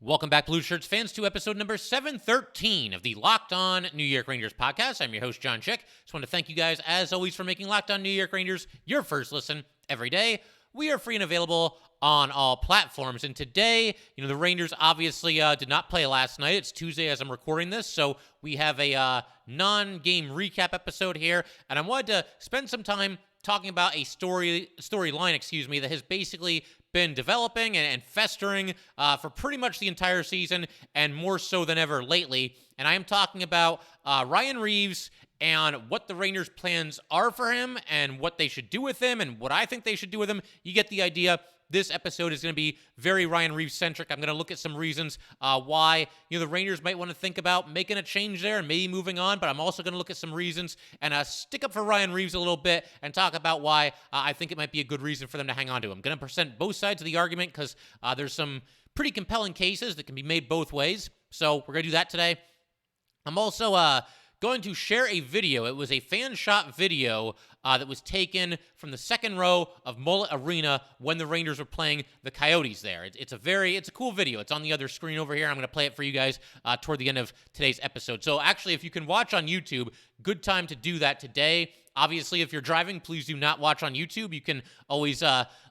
Welcome back, Blue Shirts fans, to episode number 713 of the Locked On New York Rangers podcast. I'm your host, John Chick. Just want to thank you guys, as always, for making Locked On New York Rangers your first listen every day. We are free and available on all platforms. And today, the Rangers obviously did not play last night. It's Tuesday as I'm recording this, so we have a non-game recap episode here. And I wanted to spend some time talking about a storyline, that has basically been developing and festering for pretty much the entire season, and more so than ever lately. And I am talking about Ryan Reaves and what the Rangers' plans are for him and what they should do with him and what I think they should do with him. You get the idea. This episode is going to be very Ryan Reaves-centric. I'm going to look at some reasons why the Rangers might want to think about making a change there and maybe moving on, but I'm also going to look at some reasons and stick up for Ryan Reaves a little bit and talk about why I think it might be a good reason for them to hang on to him. I'm going to present both sides of the argument because there's some pretty compelling cases that can be made both ways, so we're going to do that today. I'm also going to share a video. It was a fan shot video that was taken from the second row of Mullet Arena when the Rangers were playing the Coyotes there. It's a cool video. It's on the other screen over here. I'm going to play it for you guys toward the end of today's episode. So actually, if you can watch on YouTube, good time to do that today. Obviously, if you're driving, please do not watch on YouTube. You can always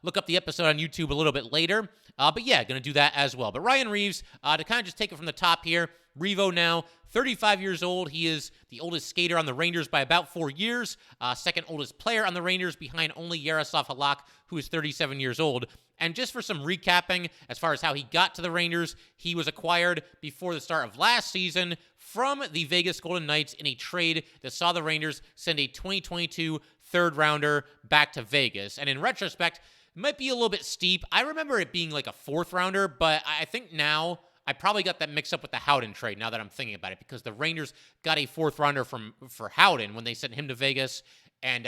look up the episode on YouTube a little bit later. But yeah, going to do that as well. But Ryan Reaves, to kind of just take it from the top here, Revo now, 35 years old. He is the oldest skater on the Rangers by about 4 years. Second oldest player on the Rangers behind only Yaroslav Halak, who is 37 years old. And just for some recapping, as far as how he got to the Rangers, he was acquired before the start of last season from the Vegas Golden Knights in a trade that saw the Rangers send a 2022 third rounder back to Vegas. And in retrospect, it might be a little bit steep. I remember it being like a fourth rounder, but I think now I probably got that mixed up with the Howden trade now that I'm thinking about it, because the Rangers got a fourth rounder for Howden when they sent him to Vegas, and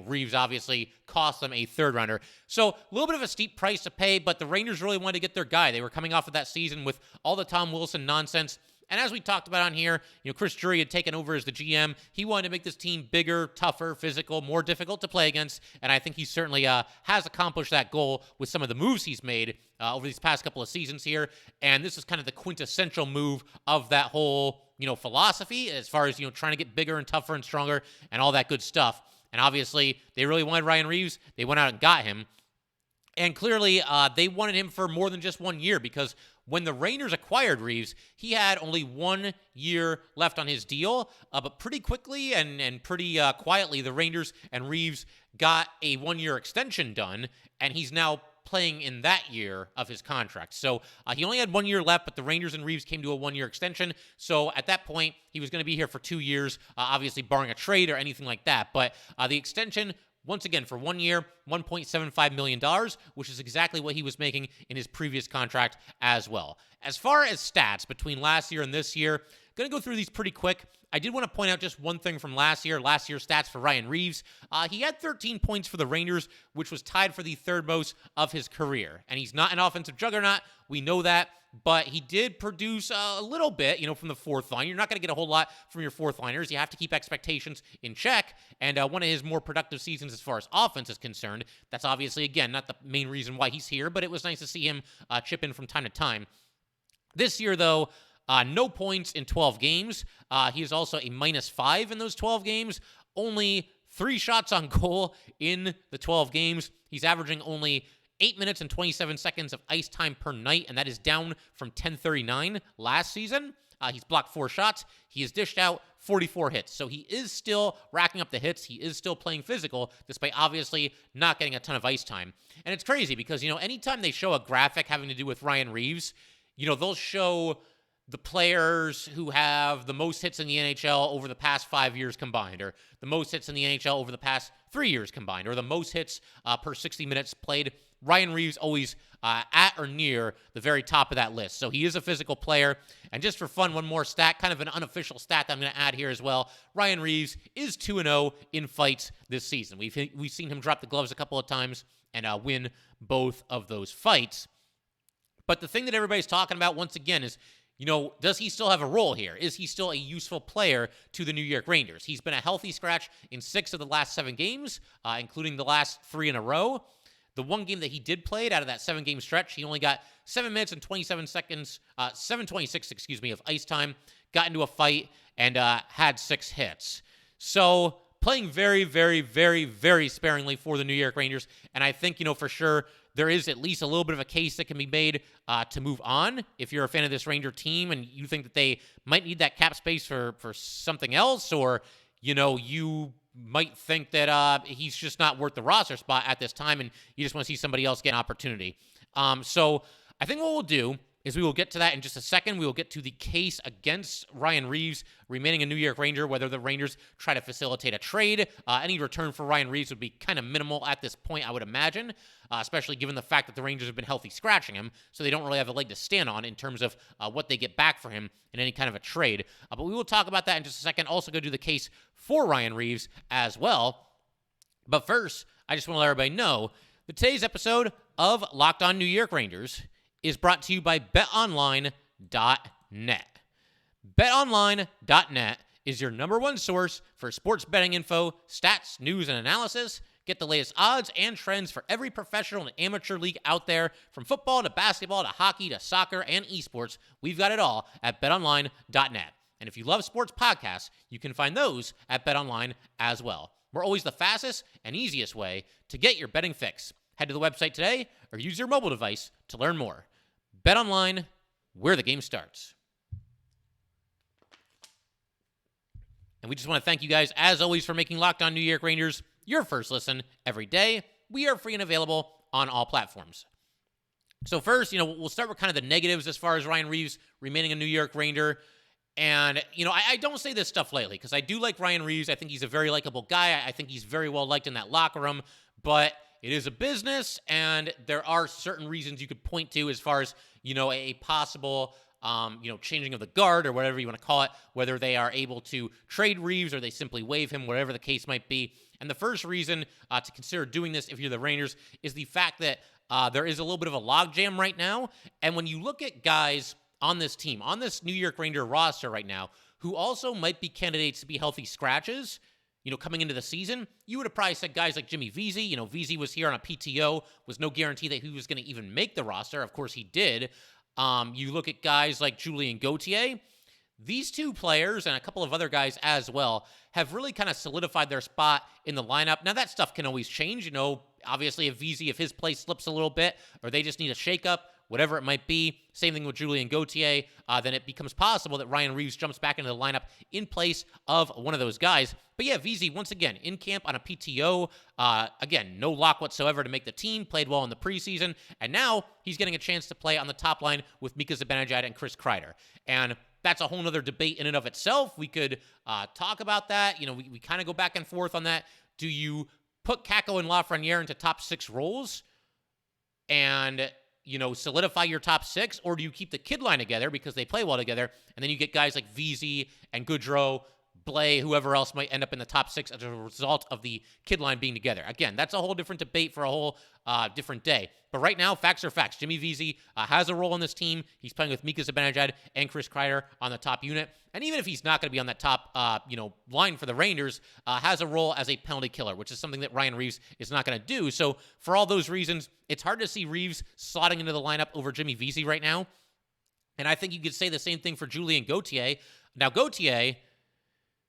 Reaves obviously cost them a third rounder. So a little bit of a steep price to pay, but the Rangers really wanted to get their guy. They were coming off of that season with all the Tom Wilson nonsense. And as we talked about on here, Chris Drury had taken over as the GM. He wanted to make this team bigger, tougher, physical, more difficult to play against. And I think he certainly has accomplished that goal with some of the moves he's made over these past couple of seasons here. And this is kind of the quintessential move of that whole, philosophy as far as, trying to get bigger and tougher and stronger and all that good stuff. And obviously, they really wanted Ryan Reaves. They went out and got him. And clearly, they wanted him for more than just 1 year, because when the Rangers acquired Reaves, he had only 1 year left on his deal. But pretty quickly and pretty quietly, the Rangers and Reaves got a 1-year extension done, and he's now playing in that year of his contract. So he only had 1 year left, but the Rangers and Reaves came to a 1-year extension. So at that point, he was going to be here for 2 years, obviously barring a trade or anything like that. But the extension, once again, for 1 year, $1.75 million, which is exactly what he was making in his previous contract as well. As far as stats between last year and this year, going to go through these pretty quick. I did want to point out just one thing from last year's stats for Ryan Reaves. He had 13 points for the Rangers, which was tied for the third most of his career. And he's not an offensive juggernaut. We know that. But he did produce a little bit, from the fourth line. You're not going to get a whole lot from your fourth liners. You have to keep expectations in check. And one of his more productive seasons as far as offense is concerned. That's obviously, again, not the main reason why he's here, but it was nice to see him chip in from time to time. This year, though, no points in 12 games. He is also a -5 in those 12 games. Only 3 shots on goal in the 12 games. He's averaging only 8 minutes and 27 seconds of ice time per night, and that is down from 10:39 last season. He's blocked 4 shots. He has dished out 44 hits. So he is still racking up the hits. He is still playing physical, despite obviously not getting a ton of ice time. And it's crazy because, anytime they show a graphic having to do with Ryan Reaves, they'll show the players who have the most hits in the NHL over the past 5 years combined, or the most hits in the NHL over the past 3 years combined, or the most hits per 60 minutes played. Ryan Reaves always at or near the very top of that list. So he is a physical player. And just for fun, one more stat, kind of an unofficial stat that I'm going to add here as well. Ryan Reaves is 2-0 in fights this season. We've seen him drop the gloves a couple of times and win both of those fights. But the thing that everybody's talking about, once again, is, does he still have a role here? Is he still a useful player to the New York Rangers? He's been a healthy scratch in 6 of the last 7 games, including the last 3 in a row. The one game that he did play out of that 7-game stretch, he only got 7 minutes and 27 seconds, 7:26, of ice time, got into a fight, and had 6 hits. So playing very, very, very, very sparingly for the New York Rangers. And I think, for sure, there is at least a little bit of a case that can be made to move on if you're a fan of this Ranger team and you think that they might need that cap space for something else, or, you might think that he's just not worth the roster spot at this time and you just want to see somebody else get an opportunity. So I think what we'll do is we will get to that in just a second. We will get to the case against Ryan Reaves remaining a New York Ranger, whether the Rangers try to facilitate a trade. Any return for Ryan Reaves would be kind of minimal at this point, I would imagine, especially given the fact that the Rangers have been healthy scratching him, so they don't really have a leg to stand on in terms of what they get back for him in any kind of a trade. But we will talk about that in just a second. Also go do the case for Ryan Reaves as well. But first, I just want to let everybody know that today's episode of Locked On New York Rangers is brought to you by BetOnline.net. BetOnline.net is your number one source for sports betting info, stats, news, and analysis. Get the latest odds and trends for every professional and amateur league out there, from football to basketball to hockey to soccer and esports. We've got it all at BetOnline.net. And if you love sports podcasts, you can find those at BetOnline as well. We're always the fastest and easiest way to get your betting fix. Head to the website today or use your mobile device to learn more. BetOnline, where the game starts. And we just want to thank you guys, as always, for making Locked On New York Rangers your first listen every day. We are free and available on all platforms. So first, we'll start with kind of the negatives as far as Ryan Reaves remaining a New York Ranger. And, I don't say this stuff lightly because I do like Ryan Reaves. I think he's a very likable guy. I think he's very well liked in that locker room. But it is a business, and there are certain reasons you could point to as far as, a possible, changing of the guard or whatever you want to call it, whether they are able to trade Reaves or they simply waive him, whatever the case might be. And the first reason to consider doing this if you're the Rangers is the fact that there is a little bit of a logjam right now. And when you look at guys on this team, on this New York Ranger roster right now, who also might be candidates to be healthy scratches, coming into the season, you would have probably said guys like Jimmy Vesey. Vesey was here on a PTO, was no guarantee that he was going to even make the roster. Of course, he did. You look at guys like Julien Gauthier. These two players and a couple of other guys as well have really kind of solidified their spot in the lineup. Now, that stuff can always change. Obviously, if his play slips a little bit or they just need a shakeup, whatever it might be, same thing with Julien Gauthier, then it becomes possible that Ryan Reaves jumps back into the lineup in place of one of those guys. But yeah, Vesey, once again, in camp on a PTO. Again, no lock whatsoever to make the team, played well in the preseason, and now he's getting a chance to play on the top line with Mika Zibanejad and Chris Kreider. And that's a whole nother debate in and of itself. We could talk about that. We kind of go back and forth on that. Do you put Kakko and Lafreniere into top 6 roles and solidify your top 6, or do you keep the kid line together because they play well together, and then you get guys like Vesey and Goodrow, Blais, whoever else might end up in the top 6 as a result of the kid line being together? Again, that's a whole different debate for a whole different day. But right now, facts are facts. Jimmy Vesey has a role on this team. He's playing with Mika Zibanejad and Chris Kreider on the top unit. And even if he's not going to be on that top line for the Rangers, has a role as a penalty killer, which is something that Ryan Reaves is not going to do. So for all those reasons, it's hard to see Reaves slotting into the lineup over Jimmy Vesey right now. And I think you could say the same thing for Julien Gauthier. Now, Gauthier,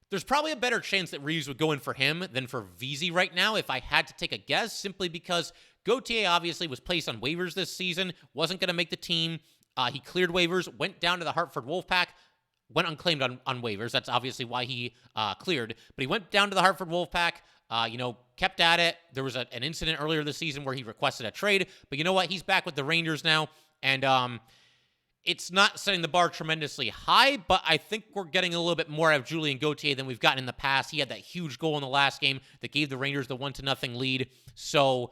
there's probably a better chance that Reaves would go in for him than for Vesey right now, if I had to take a guess, simply because Gauthier obviously was placed on waivers this season, wasn't going to make the team. He cleared waivers, went down to the Hartford Wolfpack, went unclaimed on waivers. That's obviously why he cleared. But he went down to the Hartford Wolfpack, kept at it. There was an incident earlier this season where he requested a trade. But you know what? He's back with the Rangers now. And it's not setting the bar tremendously high, but I think we're getting a little bit more out of Julien Gauthier than we've gotten in the past. He had that huge goal in the last game that gave the Rangers the 1-0 lead. So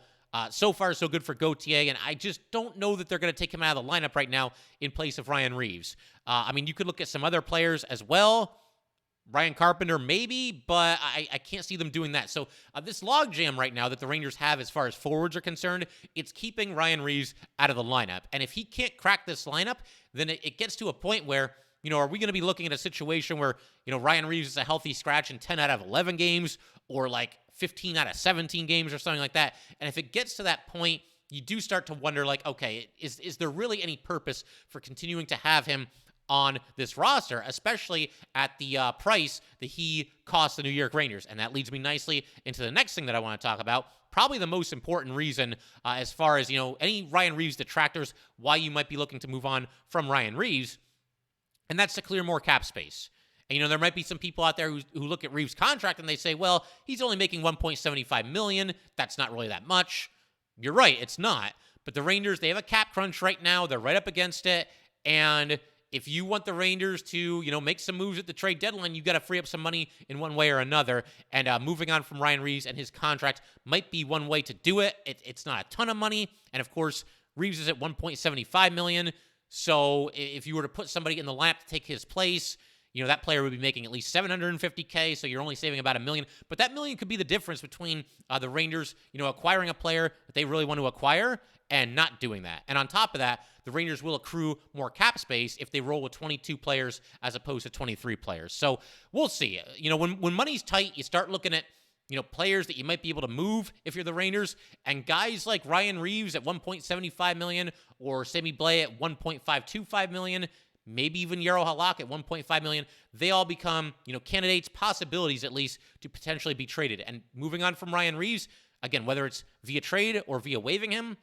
far, so good for Gauthier, and I just don't know that they're going to take him out of the lineup right now in place of Ryan Reaves. You could look at some other players as well. Ryan Carpenter, maybe, but I can't see them doing that. So this logjam right now that the Rangers have as far as forwards are concerned, it's keeping Ryan Reaves out of the lineup. And if he can't crack this lineup, then it gets to a point where, are we going to be looking at a situation where, Ryan Reaves is a healthy scratch in 10 out of 11 games or like 15 out of 17 games or something like that? And if it gets to that point you do start to wonder, like, okay, is there really any purpose for continuing to have him on this roster, especially at the price that he cost the New York Rangers? And that leads me nicely into the next thing that I want to talk about. Probably the most important reason as far as, any Ryan Reaves detractors, why you might be looking to move on from Ryan Reaves, and that's to clear more cap space. And, there might be some people out there who look at Reaves' contract and they say, well, he's only making $1.75 million. That's not really that much. You're right, it's not. But the Rangers, they have a cap crunch right now. They're right up against it. And if you want the Rangers to, make some moves at the trade deadline, you got to free up some money in one way or another. And moving on from Ryan Reaves and his contract might be one way to do it. It's not a ton of money. And of course, Reaves is at $1.75 million. So if you were to put somebody in the lineup to take his place, that player would be making at least $750K, so you're only saving about $1 million. But that $1 million could be the difference between the Rangers, acquiring a player that they really want to acquire and not doing that. And on top of that, the Rangers will accrue more cap space if they roll with 22 players as opposed to 23 players. So we'll see. When money's tight, you start looking at players that you might be able to move if you're the Rangers, and guys like Ryan Reaves at $1.75 million or Sammy Blais at $1.525 million, maybe even Jaro Halak at $1.5 million, they all become, candidates, possibilities at least, to potentially be traded. And moving on from Ryan Reaves, again, whether it's via trade or via waiving him,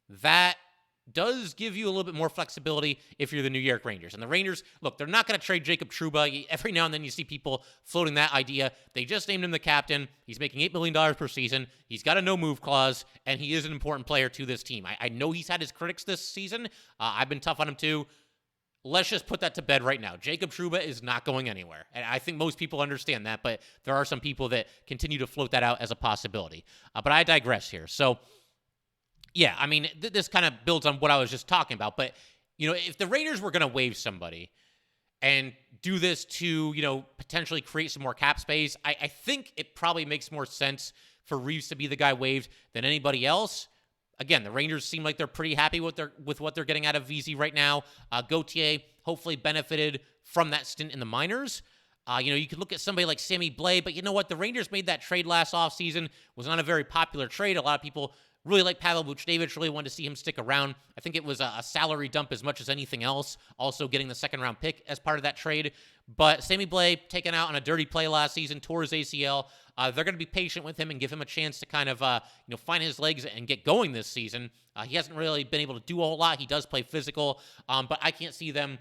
that does give you a little bit more flexibility if you're the New York Rangers. And the Rangers, look, they're not going to trade Jacob Trouba. Every now and then you see people floating that idea. They just named him the captain. He's making $8 million per season. He's got a no-move clause, and he is an important player to this team. I know he's had his critics this season. I've been tough on him too. Let's just put that to bed right now. Jacob Trouba is not going anywhere. And I think most people understand that, but there are some people that continue to float that out as a possibility. But I digress here. So, yeah, I mean, this kind of builds on what I was just talking about. But, if the Rangers were going to waive somebody and do this to, potentially create some more cap space, I think it probably makes more sense for Reaves to be the guy waived than anybody else. Again, the Rangers seem like they're pretty happy with what they're getting out of VZ right now. Gauthier hopefully benefited from that stint in the minors. You could look at somebody like Sammy Blais, but you know what? The Rangers made that trade last offseason. Was not a very popular trade. A lot of people really like Pavel Buchnevich, really wanted to see him stick around. I think it was a salary dump as much as anything else, also getting the second-round pick as part of that trade. But Sammy Blais, taken out on a dirty play last season, tore his ACL. They're going to be patient with him and give him a chance to kind of, find his legs and get going this season. He hasn't really been able to do a whole lot. He does play physical, but I can't see them,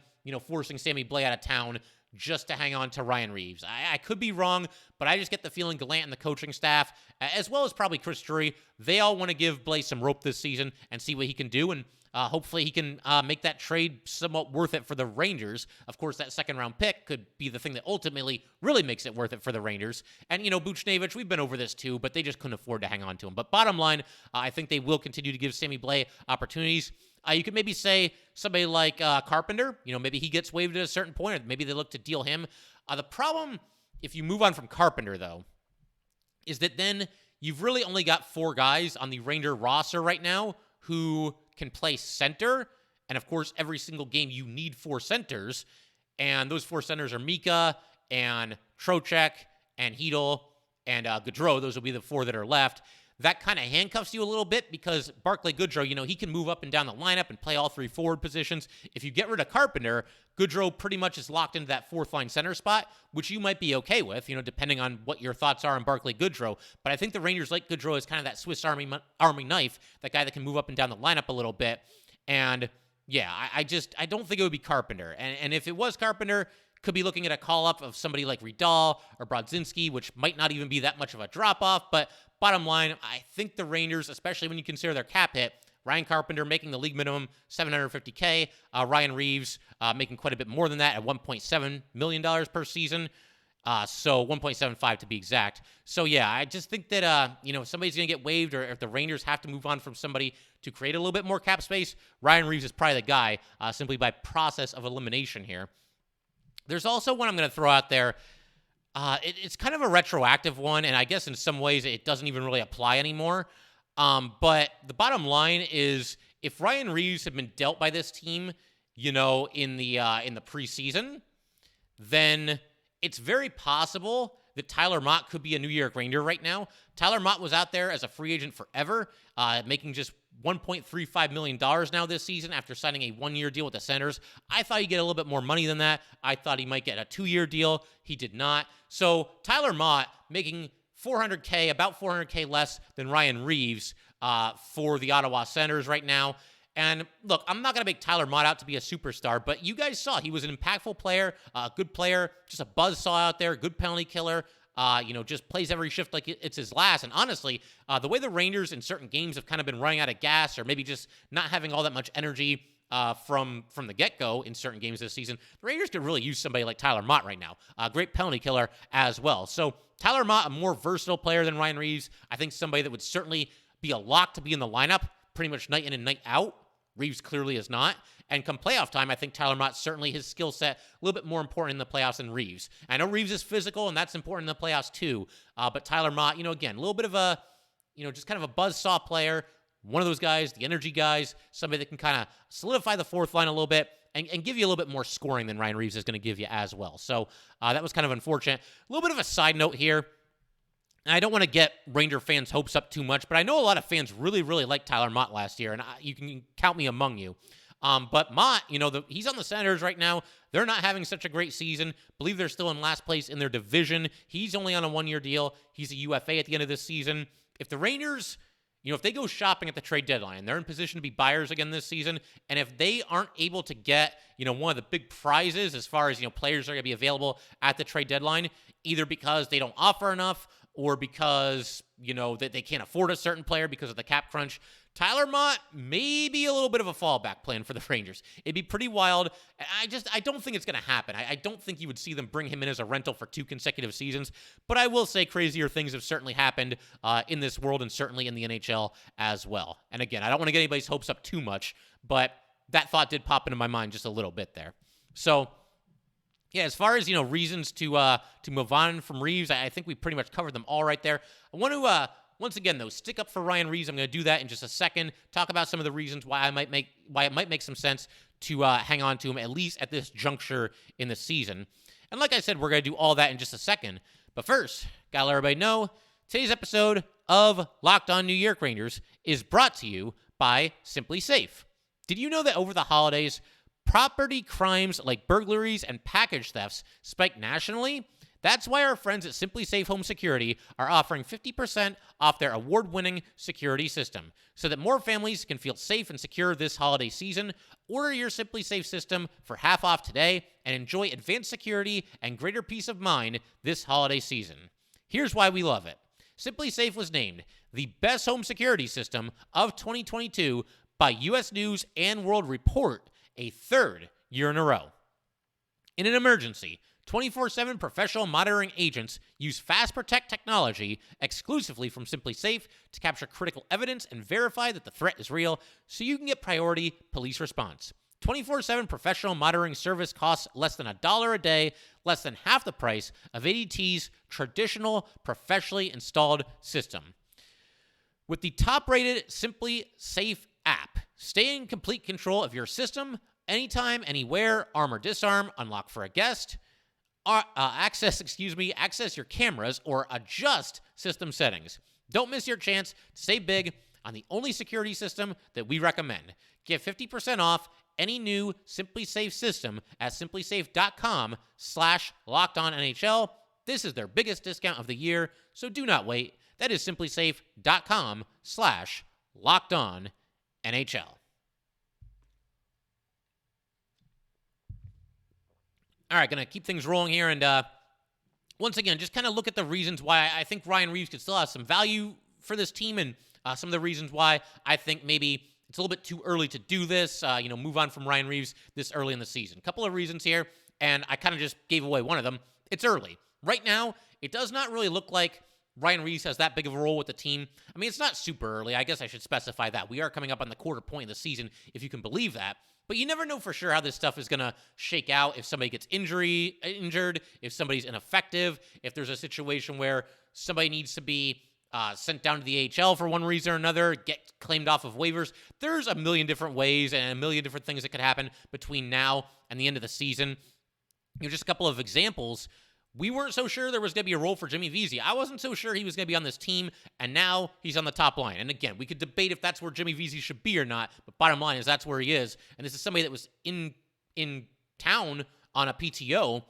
forcing Sammy Blais out of town just to hang on to Ryan Reaves. I could be wrong, but I just get the feeling Gallant and the coaching staff, as well as probably Chris Drury, they all want to give Blais some rope this season and see what he can do, and hopefully he can make that trade somewhat worth it for the Rangers. Of course, that second-round pick could be the thing that ultimately really makes it worth it for the Rangers. And, Buchnevich, we've been over this too, but they just couldn't afford to hang on to him. But bottom line, I think they will continue to give Sammy Blais opportunities. You could maybe say somebody like Carpenter, maybe he gets waived at a certain point, or maybe they look to deal him. The problem, if you move on from Carpenter, though, is that then you've really only got 4 guys on the Ranger roster right now who can play center. And, of course, every single game you need 4 centers. And those 4 centers are Mika and Trocheck and Hedl and Gaudreau. Those will be the 4 that are left. That kind of handcuffs you a little bit because Barclay Goodrow, he can move up and down the lineup and play all 3 forward positions. If you get rid of Carpenter, Goodrow pretty much is locked into that 4th-line center spot, which you might be okay with, depending on what your thoughts are on Barclay Goodrow. But I think the Rangers like Goodrow as kind of that Swiss Army knife, that guy that can move up and down the lineup a little bit. And, yeah, I don't think it would be Carpenter. And if it was Carpenter, could be looking at a call-up of somebody like Riedel or Brodzinski, which might not even be that much of a drop-off. But bottom line, I think the Rangers, especially when you consider their cap hit, Ryan Carpenter making the league minimum $750K, Ryan Reaves making quite a bit more than that at $1.7 million per season. So 1.75 to be exact. So, yeah, I just think that, if somebody's going to get waived or if the Rangers have to move on from somebody to create a little bit more cap space, Ryan Reaves is probably the guy simply by process of elimination here. There's also one I'm going to throw out there. It's kind of a retroactive one, and I guess in some ways it doesn't even really apply anymore. But the bottom line is if Ryan Reaves had been dealt by this team, in the preseason, then it's very possible that Tyler Mott could be a New York Ranger right now. Tyler Mott was out there as a free agent forever, making just $1.35 million now this season after signing a one-year deal with the Senators. I thought he'd get a little bit more money than that. I thought he might get a 2-year deal. He did not. So Tyler Mott making $400K, about $400K less than Ryan Reaves for the Ottawa Senators right now. And look, I'm not going to make Tyler Mott out to be a superstar, but you guys saw he was an impactful player, a good player, just a buzzsaw out there, good penalty killer. Just plays every shift like it's his last. And honestly, the way the Rangers in certain games have kind of been running out of gas or maybe just not having all that much energy from the get-go in certain games this season, the Rangers could really use somebody like Tyler Mott right now. A great penalty killer as well. So Tyler Mott, a more versatile player than Ryan Reaves. I think somebody that would certainly be a lock to be in the lineup pretty much night in and night out. Reaves clearly is not. And come playoff time, I think Tyler Mott, certainly his skill set, a little bit more important in the playoffs than Reaves. I know Reaves is physical, and that's important in the playoffs too. But Tyler Mott, again, a little bit of a, just kind of a buzzsaw player. One of those guys, the energy guys, somebody that can kind of solidify the fourth line a little bit and give you a little bit more scoring than Ryan Reaves is going to give you as well. So that was kind of unfortunate. A little bit of a side note here. And I don't want to get Ranger fans' hopes up too much, but I know a lot of fans really, really liked Tyler Mott last year, and you can count me among you. But Mott, he's on the Senators right now. They're not having such a great season. I believe they're still in last place in their division. He's only on a one-year deal. He's a UFA at the end of this season. If the Rangers, if they go shopping at the trade deadline, they're in position to be buyers again this season, and if they aren't able to get, one of the big prizes as far as, players are going to be available at the trade deadline, either because they don't offer enough or because, that they can't afford a certain player because of the cap crunch, Tyler Mott may be a little bit of a fallback plan for the Rangers. It'd be pretty wild. I don't think it's going to happen. I don't think you would see them bring him in as a rental for 2 consecutive seasons, but I will say crazier things have certainly happened in this world and certainly in the NHL as well. And again, I don't want to get anybody's hopes up too much, but that thought did pop into my mind just a little bit there. So, yeah, as far as, reasons to move on from Reaves, I think we pretty much covered them all right there. I want to, once again, though, stick up for Ryan Reaves. I'm going to do that in just a second, talk about some of the reasons why it might make some sense to hang on to him, at least at this juncture in the season. And like I said, we're going to do all that in just a second. But first, got to let everybody know, today's episode of Locked On New York Rangers is brought to you by SimpliSafe. Did you know that over the holidays, property crimes like burglaries and package thefts spiked nationally? That's why our friends at SimpliSafe Home Security are offering 50% off their award-winning security system so that more families can feel safe and secure this holiday season. Order your SimpliSafe system for half off today and enjoy advanced security and greater peace of mind this holiday season. Here's why we love it. SimpliSafe was named the best home security system of 2022 by U.S. News and World Report, a third year in a row. In an emergency, 24/7 professional monitoring agents use Fast Protect technology exclusively from SimpliSafe to capture critical evidence and verify that the threat is real so you can get priority police response. 24/7 professional monitoring service costs less than $1 a day, less than half the price of ADT's traditional professionally installed system. With the top-rated SimpliSafe app, stay in complete control of your system anytime, anywhere, arm or disarm, unlock for a guest, access your cameras, or adjust system settings. Don't miss your chance to save big on the only security system that we recommend. Get 50% off any new SimpliSafe system at simplisafe.com/LockedOnNHL. This is their biggest discount of the year, so do not wait. That is simplisafe.com/LockedOnNHL. All right, going to keep things rolling here. And once again, just kind of look at the reasons why I think Ryan Reaves could still have some value for this team, and some of the reasons why I think maybe it's a little bit too early to do this, move on from Ryan Reaves this early in the season. A couple of reasons here, and I kind of just gave away one of them. It's early. Right now, it does not really look like Ryan Reaves has that big of a role with the team. I mean, it's not super early. I guess I should specify that. We are coming up on the quarter point of the season, if you can believe that. But you never know for sure how this stuff is going to shake out. If somebody gets injured, if somebody's ineffective, if there's a situation where somebody needs to be sent down to the AHL for one reason or another, get claimed off of waivers. There's a million different ways and a million different things that could happen between now and the end of the season. Just a couple of examples. we weren't so sure there was going to be a role for Jimmy Vesey. I wasn't so sure he was going to be on this team, and now he's on the top line. And again, we could debate if that's where Jimmy Vesey should be or not, but bottom line is that's where he is. And this is somebody that was in town on a PTO.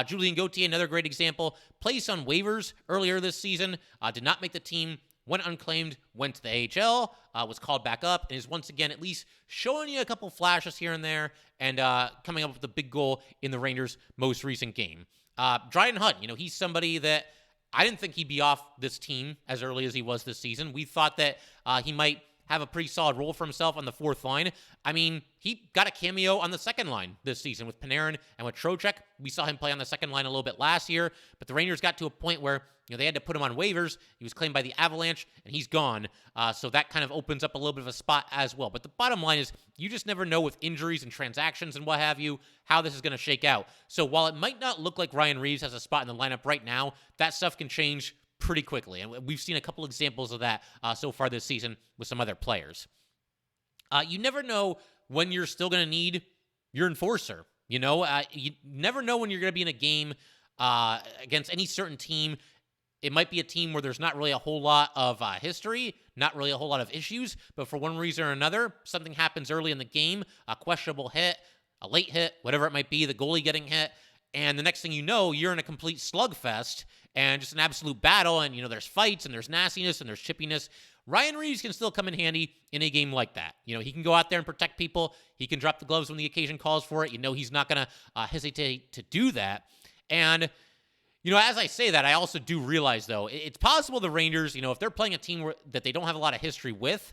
Julien Gauthier, another great example, placed on waivers earlier this season, did not make the team, went unclaimed, went to the AHL, was called back up, and is once again at least showing you a couple flashes here and there, and coming up with a big goal in the Rangers' most recent game. Dryden Hunt, he's somebody that I didn't think he'd be off this team as early as he was this season. We thought that he might have a pretty solid role for himself on the fourth line. I mean, he got a cameo on the second line this season with Panarin and with Trocheck. We saw him play on the second line a little bit last year, but the Rangers got to a point where they had to put him on waivers. He was claimed by the Avalanche, and he's gone. So that kind of opens up a little bit of a spot as well. But the bottom line is you just never know with injuries and transactions and what have you how this is going to shake out. So while it might not look like Ryan Reaves has a spot in the lineup right now, that stuff can change pretty quickly. And we've seen a couple examples of that so far this season with some other players. You never know when you're still going to need your enforcer. You never know when you're going to be in a game against any certain team. It might be a team where there's not really a whole lot of history, not really a whole lot of issues, but for one reason or another, something happens early in the game, a questionable hit, a late hit, whatever it might be, the goalie getting hit, and the next thing you know, you're in a complete slugfest and just an absolute battle, and there's fights and there's nastiness and there's chippiness. Ryan Reaves can still come in handy in a game like that. He can go out there and protect people. He can drop the gloves when the occasion calls for it. He's not going to hesitate to do that. And as I say that, I also do realize, though, it's possible the Rangers, if they're playing a team that they don't have a lot of history with,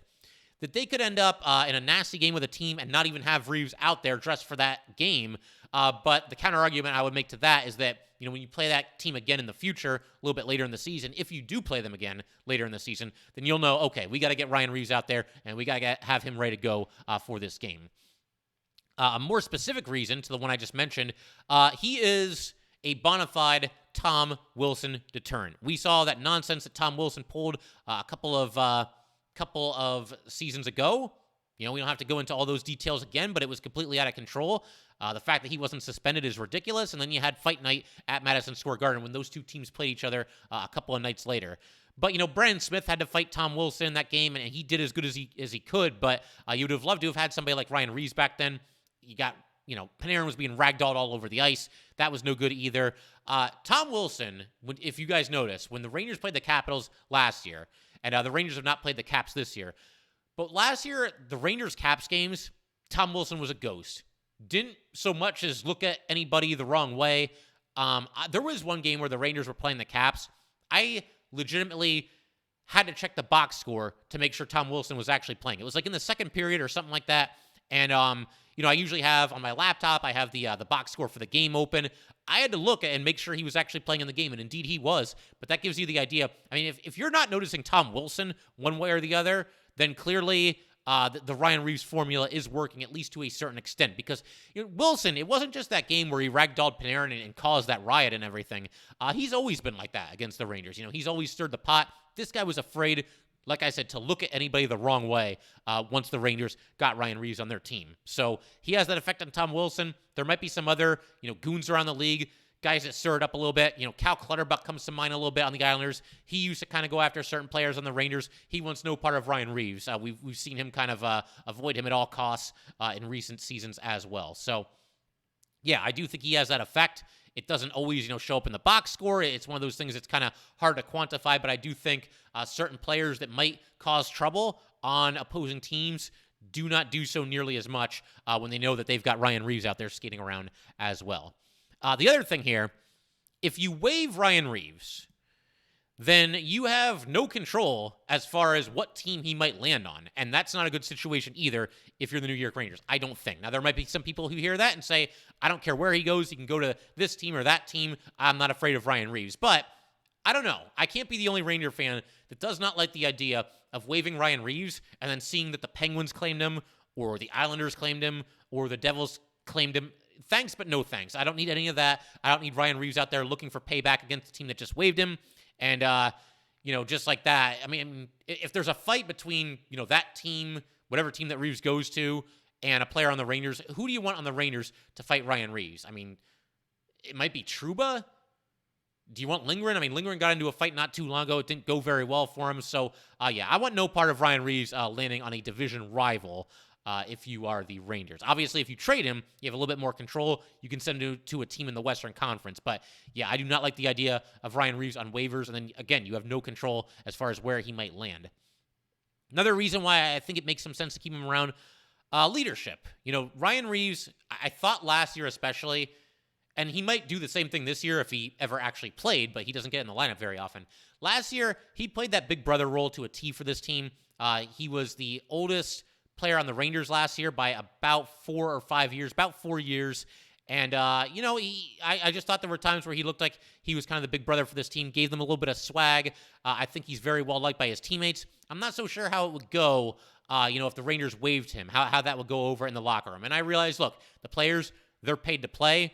that they could end up in a nasty game with a team and not even have Reaves out there dressed for that game. But the counter-argument I would make to that is that, when you play that team again in the future, a little bit later in the season, if you do play them again later in the season, then you'll know, okay, we got to get Ryan Reaves out there, and we got to have him ready to go for this game. A more specific reason to the one I just mentioned, he is a bona fide Tom Wilson deterrent. We saw that nonsense that Tom Wilson pulled a couple of seasons ago. We don't have to go into all those details again, but it was completely out of control. The fact that he wasn't suspended is ridiculous. And then you had fight night at Madison Square Garden when those two teams played each other a couple of nights later. But, Brandon Smith had to fight Tom Wilson in that game, and he did as good as he could. But you would have loved to have had somebody like Ryan Reaves back then. You got, Panarin was being ragdolled all over the ice. That was no good either. Tom Wilson, if you guys notice, when the Rangers played the Capitals last year, and the Rangers have not played the Caps this year, but last year, the Rangers Caps games, Tom Wilson was a ghost. Didn't so much as look at anybody the wrong way. There was one game where the Rangers were playing the Caps. I legitimately had to check the box score to make sure Tom Wilson was actually playing. It was like in the second period or something like that. And, I usually have on my laptop, I have the box score for the game open. I had to look and make sure he was actually playing in the game, and indeed he was. But that gives you the idea. I mean, if you're not noticing Tom Wilson one way or the other, then clearly the Ryan Reaves formula is working, at least to a certain extent. Because Wilson, it wasn't just that game where he ragdolled Panarin and caused that riot and everything. He's always been like that against the Rangers. He's always stirred the pot. This guy was afraid, like I said, to look at anybody the wrong way once the Rangers got Ryan Reaves on their team. So he has that effect on Tom Wilson. There might be some other goons around the league, guys that stir it up a little bit. Cal Clutterbuck comes to mind a little bit on the Islanders. He used to kind of go after certain players on the Rangers. He wants no part of Ryan Reaves. We've seen him kind of avoid him at all costs in recent seasons as well. So, yeah, I do think he has that effect. It doesn't always, show up in the box score. It's one of those things that's kind of hard to quantify, but I do think certain players that might cause trouble on opposing teams do not do so nearly as much when they know that they've got Ryan Reaves out there skating around as well. The other thing here, if you waive Ryan Reaves, then you have no control as far as what team he might land on. And that's not a good situation either if you're the New York Rangers, I don't think. Now, there might be some people who hear that and say, I don't care where he goes. He can go to this team or that team. I'm not afraid of Ryan Reaves. But I don't know. I can't be the only Ranger fan that does not like the idea of waiving Ryan Reaves and then seeing that the Penguins claimed him or the Islanders claimed him or the Devils claimed him. Thanks, but no thanks. I don't need any of that. I don't need Ryan Reaves out there looking for payback against the team that just waived him. And, just like that, I mean, if there's a fight between, that team, whatever team that Reaves goes to, and a player on the Rangers, who do you want on the Rangers to fight Ryan Reaves? I mean, it might be Trouba. Do you want Lindgren? I mean, Lindgren got into a fight not too long ago. It didn't go very well for him. So, yeah, I want no part of Ryan Reaves landing on a division rival if you are the Rangers. Obviously, if you trade him, you have a little bit more control. You can send him to a team in the Western Conference. But, yeah, I do not like the idea of Ryan Reaves on waivers. And then, again, you have no control as far as where he might land. Another reason why I think it makes some sense to keep him around, leadership. Ryan Reaves, I thought last year especially, and he might do the same thing this year if he ever actually played, but he doesn't get in the lineup very often. Last year, he played that big brother role to a T for this team. He was the oldest player on the Rangers last year by about 4 or 5 years, about 4 years. And, I just thought there were times where he looked like he was kind of the big brother for this team, gave them a little bit of swag. I think he's very well liked by his teammates. I'm not so sure how it would go, if the Rangers waived him, how that would go over in the locker room. And I realized, look, the players, they're paid to play,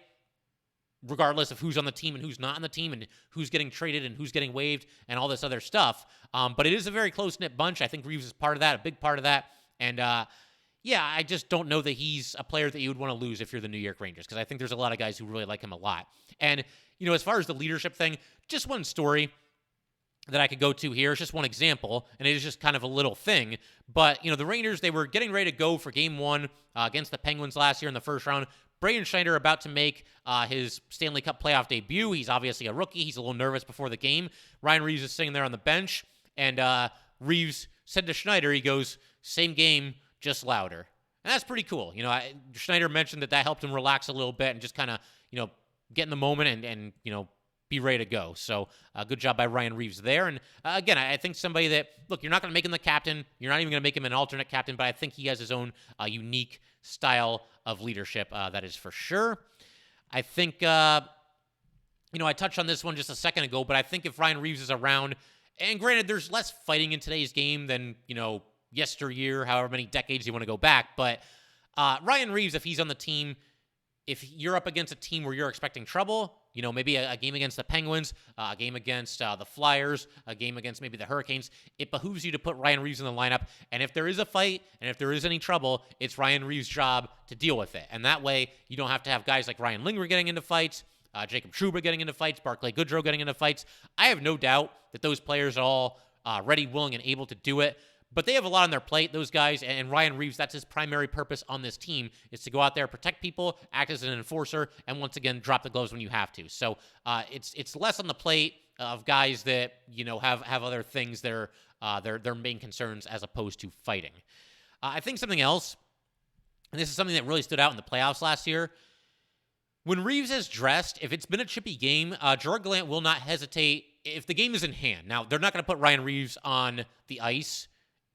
regardless of who's on the team and who's not on the team and who's getting traded and who's getting waived and all this other stuff. But it is a very close-knit bunch. I think Reaves is part of that, a big part of that. And, I just don't know that he's a player that you would want to lose if you're the New York Rangers, because I think there's a lot of guys who really like him a lot. And, as far as the leadership thing, just one story that I could go to here. It's just one example, and it is just kind of a little thing. But, the Rangers, they were getting ready to go for Game 1 against the Penguins last year in the first round. Braden Schneider about to make his Stanley Cup playoff debut. He's obviously a rookie. He's a little nervous before the game. Ryan Reaves is sitting there on the bench, and Reaves said to Schneider, he goes, "Same game, just louder." And that's pretty cool. Schneider mentioned that helped him relax a little bit and just kind of, get in the moment and be ready to go. So good job by Ryan Reaves there. And again, I think somebody that, look, you're not going to make him the captain. You're not even going to make him an alternate captain, but I think he has his own unique style of leadership. That is for sure. I think, I touched on this one just a second ago, but I think if Ryan Reaves is around, and granted, there's less fighting in today's game than, yesteryear, however many decades you want to go back. But Ryan Reaves, if he's on the team, if you're up against a team where you're expecting trouble, maybe a game against the Penguins, a game against the Flyers, a game against maybe the Hurricanes, it behooves you to put Ryan Reaves in the lineup. And if there is a fight and if there is any trouble, it's Ryan Reaves' job to deal with it. And that way, you don't have to have guys like Ryan Lindgren getting into fights, Jacob Trouba getting into fights, Barclay Goodrow getting into fights. I have no doubt that those players are all ready, willing, and able to do it. But they have a lot on their plate, those guys, and Ryan Reaves, that's his primary purpose on this team, is to go out there, protect people, act as an enforcer, and once again, drop the gloves when you have to. So it's less on the plate of guys that, have other things that are their main concerns as opposed to fighting. I think something else, and this is something that really stood out in the playoffs last year, when Reaves is dressed, if it's been a chippy game, Gerard Gallant will not hesitate if the game is in hand. Now, they're not going to put Ryan Reaves on the ice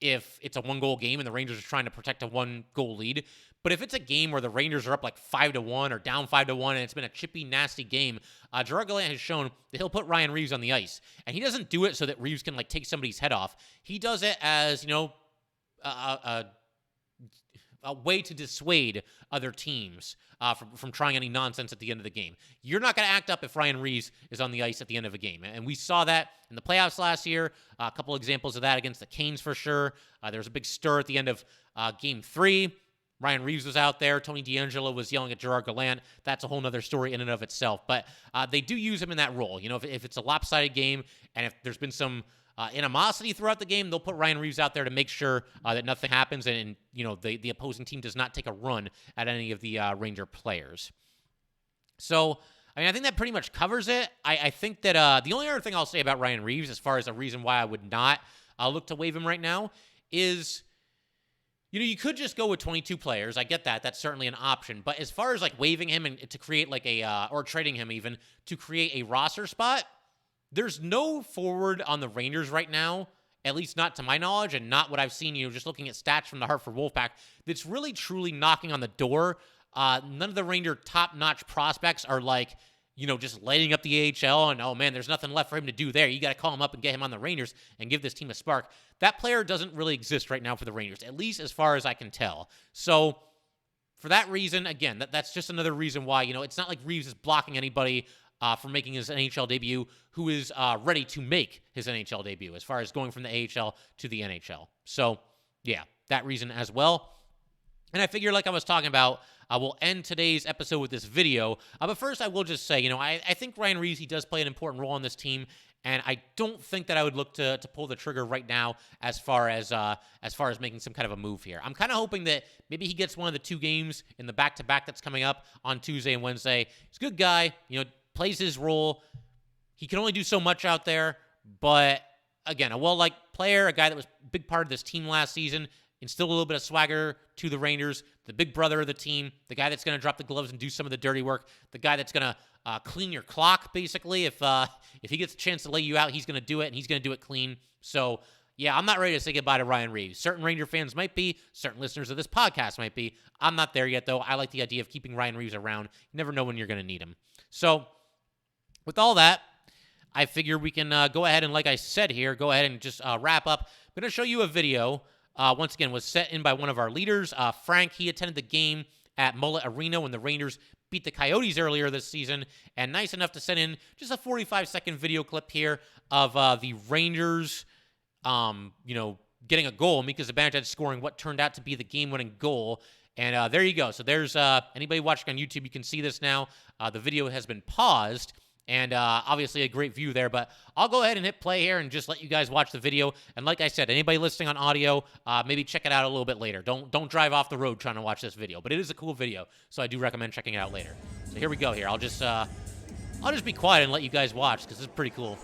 if it's a one-goal game and the Rangers are trying to protect a one-goal lead. But if it's a game where the Rangers are up like 5-1 or down 5-1 and it's been a chippy, nasty game, Gerard Gallant has shown that he'll put Ryan Reaves on the ice. And he doesn't do it so that Reaves can take somebody's head off. He does it as, a way to dissuade other teams from trying any nonsense at the end of the game. You're not going to act up if Ryan Reaves is on the ice at the end of a game. And we saw that in the playoffs last year. A couple examples of that against the Canes for sure. There was a big stir at the end of Game 3. Ryan Reaves was out there. Tony DeAngelo was yelling at Gerard Gallant. That's a whole other story in and of itself. But they do use him in that role. If it's a lopsided game and if there's been some animosity throughout the game, they'll put Ryan Reaves out there to make sure that nothing happens and the opposing team does not take a run at any of the Ranger players. So, I think that pretty much covers it. I think that the only other thing I'll say about Ryan Reaves, as far as a reason why I would not look to waive him right now, is you could just go with 22 players. I get that. That's certainly an option. But as far as waiving him and to create or trading him even to create a roster spot, there's no forward on the Rangers right now, at least not to my knowledge, and not what I've seen, just looking at stats from the Hartford Wolfpack, that's really truly knocking on the door. None of the Ranger top-notch prospects are just lighting up the AHL and, oh man, there's nothing left for him to do there. You got to call him up and get him on the Rangers and give this team a spark. That player doesn't really exist right now for the Rangers, at least as far as I can tell. So for that reason, again, that's just another reason why, it's not like Reaves is blocking anybody from making his NHL debut who is ready to make his NHL debut as far as going from the AHL to the NHL. So, yeah, that reason as well. And I figure, like I was talking about, we'll end today's episode with this video. But first, I will just say, I think Ryan Reaves, he does play an important role on this team, and I don't think that I would look to pull the trigger right now as far as making some kind of a move here. I'm kind of hoping that maybe he gets one of the 2 games in the back-to-back that's coming up on Tuesday and Wednesday. He's a good guy, plays his role. He can only do so much out there, but again, a well-liked player, a guy that was a big part of this team last season, instilled a little bit of swagger to the Rangers, the big brother of the team, the guy that's going to drop the gloves and do some of the dirty work, the guy that's going to clean your clock, basically. If he gets a chance to lay you out, he's going to do it, and he's going to do it clean. So, yeah, I'm not ready to say goodbye to Ryan Reaves. Certain Ranger fans might be. Certain listeners of this podcast might be. I'm not there yet, though. I like the idea of keeping Ryan Reaves around. You never know when you're going to need him. So, with all that, I figure we can go ahead and, like I said here, go ahead and just wrap up. I'm going to show you a video. Once again, was set in by one of our leaders, Frank. He attended the game at Mullet Arena when the Rangers beat the Coyotes earlier this season, and nice enough to send in just a 45-second video clip here of the Rangers, getting a goal. Mika Zibanejad scoring what turned out to be the game-winning goal. And there you go. So there's anybody watching on YouTube, you can see this now. The video has been paused. And obviously a great view there, but I'll go ahead and hit play here and just let you guys watch the video. And like I said, anybody listening on audio, maybe check it out a little bit later. Don't drive off the road trying to watch this video, but it is a cool video, so I do recommend checking it out later. So here we go. Here, I'll just be quiet and let you guys watch because this is pretty cool.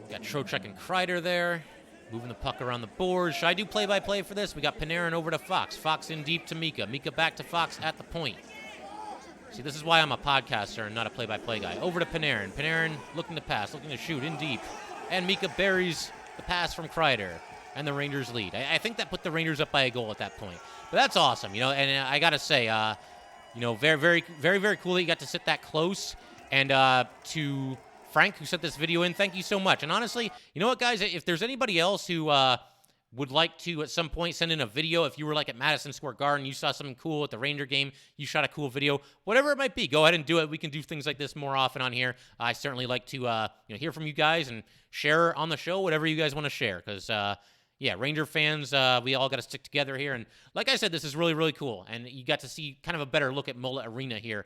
Got Trocheck and Kreider there. Moving the puck around the board. Should I do play-by-play for this? We got Panarin over to Fox. Fox in deep to Mika. Mika back to Fox at the point. See, this is why I'm a podcaster and not a play-by-play guy. Over to Panarin. Panarin looking to pass, looking to shoot in deep. And Mika buries the pass from Kreider. And the Rangers lead. I think that put the Rangers up by a goal at that point. But that's awesome, and I got to say, very, very, very, very cool that you got to sit that close. And to Frank, who sent this video in, thank you so much. And honestly, you know what, guys? If there's anybody else who would like to, at some point, send in a video, if you were like at Madison Square Garden, you saw something cool at the Ranger game, you shot a cool video, whatever it might be, go ahead and do it. We can do things like this more often on here. I certainly like to hear from you guys and share on the show whatever you guys want to share, because Ranger fans, we all got to stick together here. And like I said, this is really, really cool. And you got to see kind of a better look at Mullet Arena here.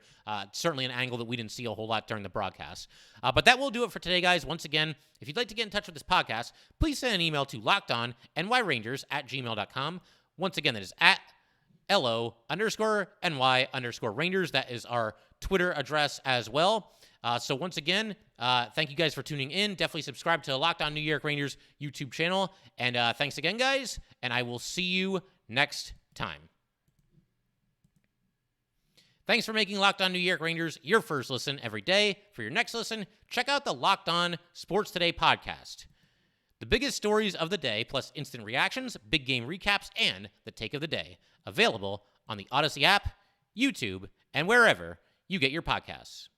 Certainly an angle that we didn't see a whole lot during the broadcast. But that will do it for today, guys. Once again, if you'd like to get in touch with this podcast, please send an email to LockedOnNYRangers@gmail.com. Once again, that is at LO_NY_Rangers. That is our Twitter address as well. So once again, thank you guys for tuning in. Definitely subscribe to the Locked On New York Rangers YouTube channel. And thanks again, guys. And I will see you next time. Thanks for making Locked On New York Rangers your first listen every day. For your next listen, check out the Locked On Sports Today podcast. The biggest stories of the day, plus instant reactions, big game recaps, and the take of the day. Available on the Odyssey app, YouTube, and wherever you get your podcasts.